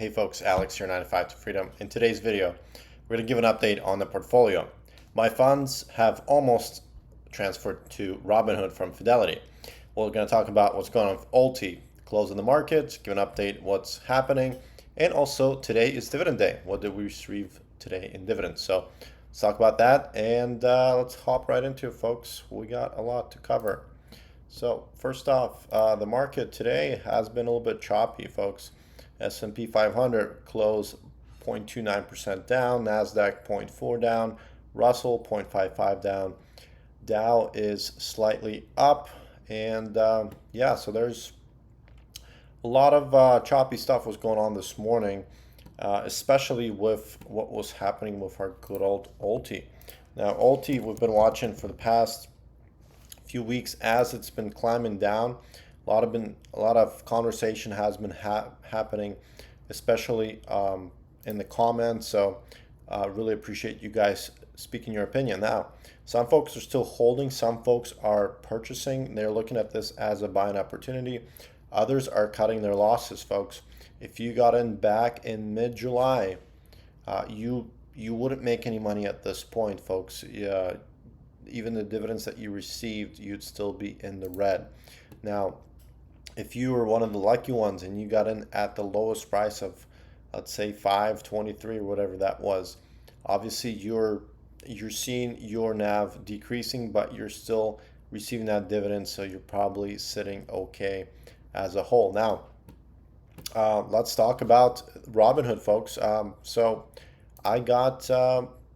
Hey folks, Alex here, 9 to 5 to Freedom. In today's video, we're going to give an update on the portfolio. My funds have almost transferred to Robinhood from Fidelity. We're going to talk about what's going on with Ulty, close in the market, give an update what's happening, and also today is dividend day. What did we receive today in dividends? So let's talk about that, and let's hop right into it, folks. We got a lot to cover. So first off, the market today has been a little bit choppy, folks. S&P 500 closed 0.29% down, NASDAQ 0.4 down, Russell 0.55 down. Dow is slightly up, and yeah, so there's a lot of choppy stuff was going on this morning, especially with what was happening with our good old Ulty. Now, Ulty, we've been watching for the past few weeks as it's been climbing down. A lot of conversation has been happening, especially in the comments. So really appreciate you guys speaking your opinion. Now, some folks are still holding, some folks are purchasing. They're looking at this as a buying opportunity. Others are cutting their losses, folks. If you got in back in mid-July, you wouldn't make any money at this point, folks. Even the dividends that you received, you'd still be in the red. Now, if you were one of the lucky ones and you got in at the lowest price of, let's say, 5.23 or whatever that was, obviously you're seeing your NAV decreasing, but you're still receiving that dividend, so you're probably sitting okay as a whole. Now, let's talk about Robinhood, folks. So I got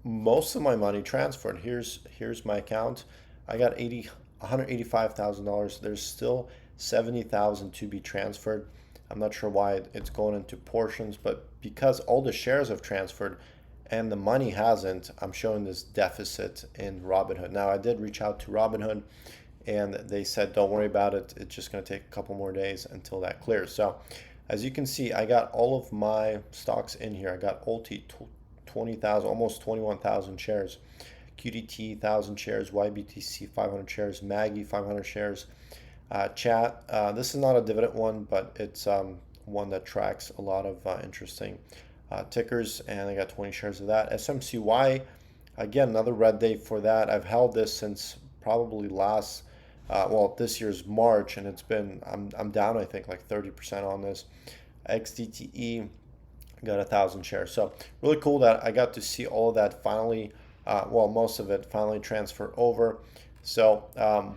most of my money transferred. Here's my account. I got $185,000. There's still 70,000 to be transferred. I'm not sure why it's going into portions, but because all the shares have transferred and the money hasn't, I'm showing this deficit in Robinhood. Now, I did reach out to Robinhood and they said, don't worry about it. It's just going to take a couple more days until that clears. So as you can see, I got all of my stocks in here. I got Ulty, 20,000, almost 21,000 shares, QDT 1,000 shares, YBTC 500 shares, Maggie 500 shares, Chat. This is not a dividend one, but it's one that tracks a lot of interesting tickers, and I got 20 shares of that. SMCY, again, another red day for that. I've held this since probably this year's March, and it's been, I'm down, I think, like 30% on this. XDTE, got 1,000 shares. So really cool that I got to see all of that finally, most of it finally transfer over. So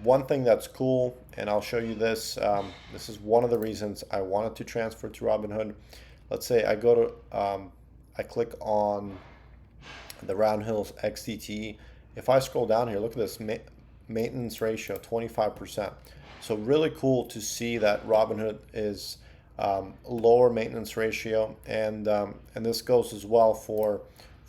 one thing that's cool, and I'll show you this, this is one of the reasons I wanted to transfer to Robinhood. Let's say I go to, I click on the Round Hills XDT. If I scroll down here, look at this, maintenance ratio, 25%. So really cool to see that Robinhood is lower maintenance ratio, and this goes as well for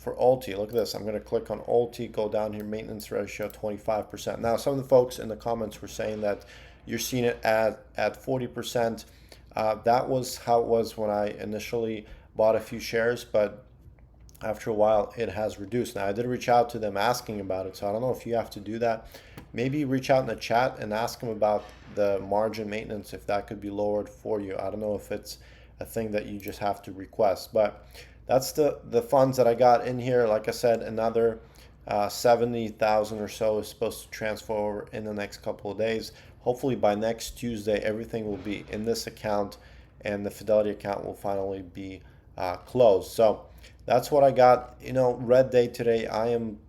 Ulty. Look at this. I'm going to click on Ulty, go down here, maintenance ratio 25%. Now, some of the folks in the comments were saying that you're seeing it at 40%. That was how it was when I initially bought a few shares, but after a while it has reduced. Now, I did reach out to them asking about it, so I don't know if you have to do that. Maybe reach out in the chat and ask them about the margin maintenance, if that could be lowered for you. I don't know if it's a thing that you just have to request, but that's the funds that I got in here. Like I said, another 70,000 or so is supposed to transfer over in the next couple of days. Hopefully by next Tuesday, everything will be in this account and the Fidelity account will finally be closed. So that's what I got. Red day today. I am,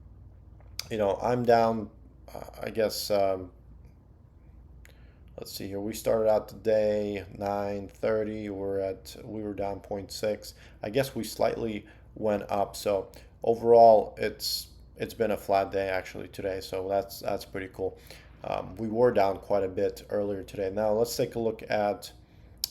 I'm down, I guess, let's see here. We started out today 9:30. We were down 0.6. I guess we slightly went up. So overall, it's been a flat day actually today. So that's pretty cool. We were down quite a bit earlier today. Now let's take a look at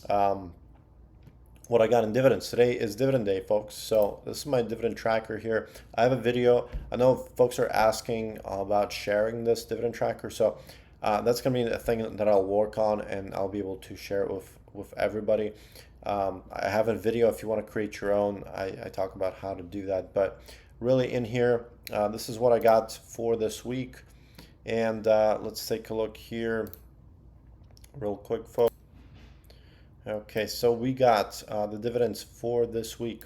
what I got in dividends. Today is dividend day, folks. So this is my dividend tracker here. I have a video. I know folks are asking about sharing this dividend tracker. So that's going to be a thing that I'll work on, and I'll be able to share it with everybody. I have a video if you want to create your own. I talk about how to do that. But really in here, this is what I got for this week. And let's take a look here real quick, folks. Okay, so we got the dividends for this week.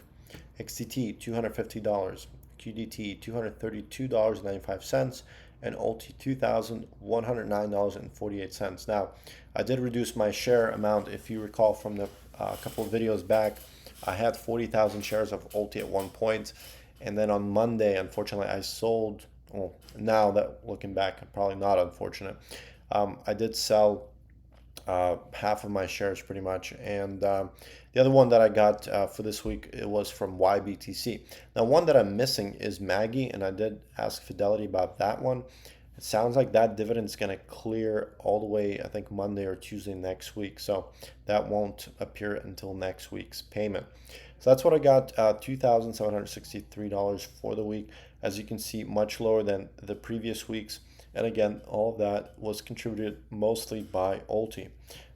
XTT $250, QDT $232.95, and Ulty $2,109.48. Now, I did reduce my share amount. If you recall from the couple of videos back, I had 40,000 shares of Ulty at one point, and then on Monday, unfortunately, I sold. Well, now that looking back, probably not unfortunate. I did sell half of my shares pretty much. And the other one that I got for this week, it was from YBTC. Now, one that I'm missing is Maggie, and I did ask Fidelity about that one. It sounds like that dividend is going to clear all the way, I think, Monday or Tuesday next week. So that won't appear until next week's payment. So that's what I got, $2,763 for the week. As you can see, much lower than the previous weeks. And again, all of that was contributed mostly by Ulty.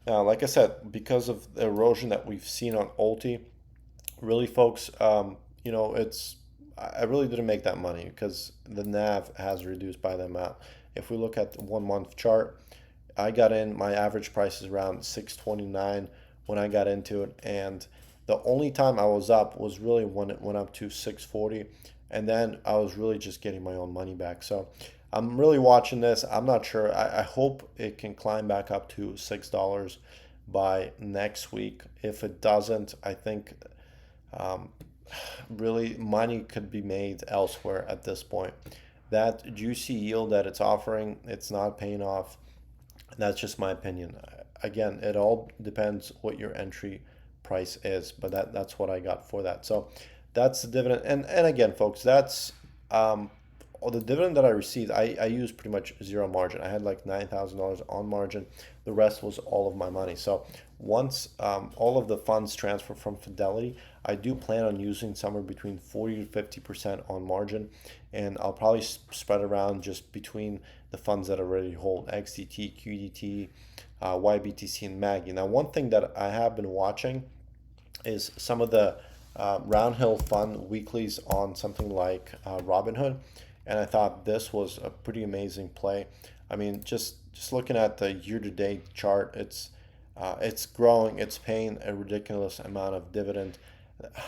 Now, like I said, because of the erosion that we've seen on Ulty, really, folks, I really didn't make that money because the NAV has reduced by the amount. If we look at the 1 month chart, I got in, my average price is around 629 when I got into it, and the only time I was up was really when it went up to 640, and then I was really just getting my own money back. So I'm really watching this. I'm not sure. I hope it can climb back up to $6 by next week. If it doesn't, I think um, really money could be made elsewhere at this point. That juicy yield that it's offering, it's not paying off. That's just my opinion. Again, it all depends what your entry price is, but that's what I got for that. So that's the dividend. And again, folks, that's the dividend that I received. I used pretty much zero margin. I had like $9,000 on margin. The rest was all of my money. So once all of the funds transfer from Fidelity, I do plan on using somewhere between 40 to 50% on margin, and I'll probably spread around just between the funds that I already hold: XDT, QDT, YBTC, and Maggie. Now, one thing that I have been watching is some of the Roundhill Fund weeklies on something like Robinhood, and I thought this was a pretty amazing play. I mean, just looking at the year-to-date chart, it's growing, it's paying a ridiculous amount of dividend.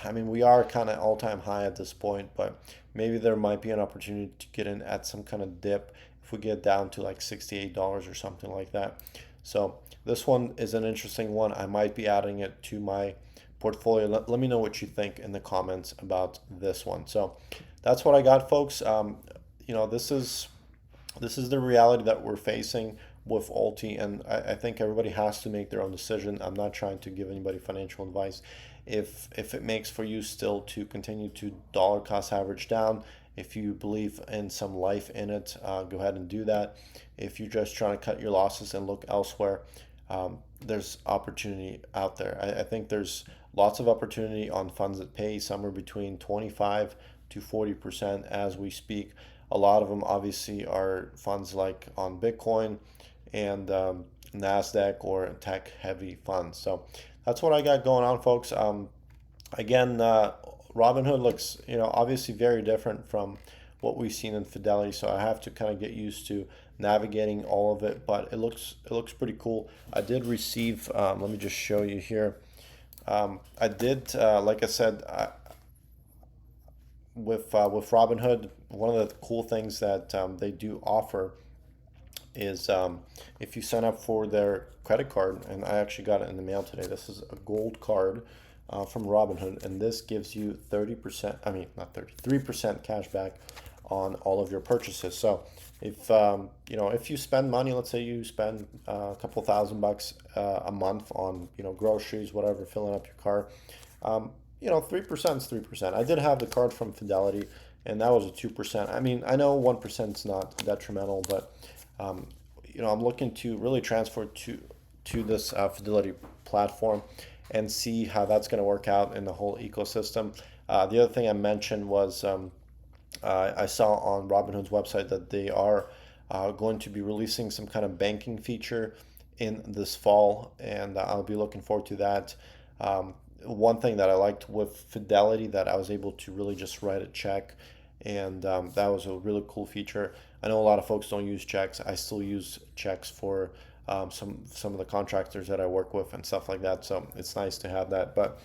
I mean, we are kind of all-time high at this point, but maybe there might be an opportunity to get in at some kind of dip if we get down to like $68 or something like that. So this one is an interesting one. I might be adding it to my portfolio. Let me know what you think in the comments about this one. So that's what I got, folks. This is the reality that we're facing with Ulti, and I think everybody has to make their own decision. I'm not trying to give anybody financial advice. If it makes for you still to continue to dollar cost average down, if you believe in some life in it, go ahead and do that. If you're just trying to cut your losses and look elsewhere, there's opportunity out there. I think there's lots of opportunity on funds that pay somewhere between 25 to 40% as we speak. A lot of them obviously are funds like on Bitcoin and NASDAQ or tech heavy funds. So that's what I got going on, folks. Again, Robinhood looks, obviously very different from what we've seen in Fidelity. So I have to kind of get used to navigating all of it, but it looks pretty cool. I did receive. Let me just show you here. I did, like I said, with Robinhood, one of the cool things that they do offer is if you sign up for their credit card, and I actually got it in the mail today. This is a gold card from Robinhood, and this gives you 30%, I mean, not 30, 3% cash back on all of your purchases. So if you spend money, let's say you spend a couple $1,000 a month on groceries, whatever, filling up your car, 3% is 3%. I did have the card from Fidelity, and that was a 2%. I mean, I know 1% is not detrimental, but I'm looking to really transfer to this Fidelity platform and see how that's going to work out in the whole ecosystem. The other thing I mentioned was I saw on Robinhood's website that they are going to be releasing some kind of banking feature in this fall, and I'll be looking forward to that. One thing that I liked with Fidelity that I was able to really just write a check, and that was a really cool feature. I know a lot of folks don't use checks. I still use checks for some of the contractors that I work with and stuff like that. So it's nice to have that. But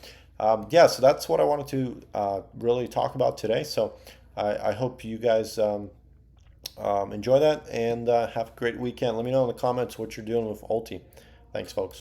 yeah, so that's what I wanted to really talk about today. So I hope you guys enjoy that and have a great weekend. Let me know in the comments what you're doing with Ulty. Thanks, folks.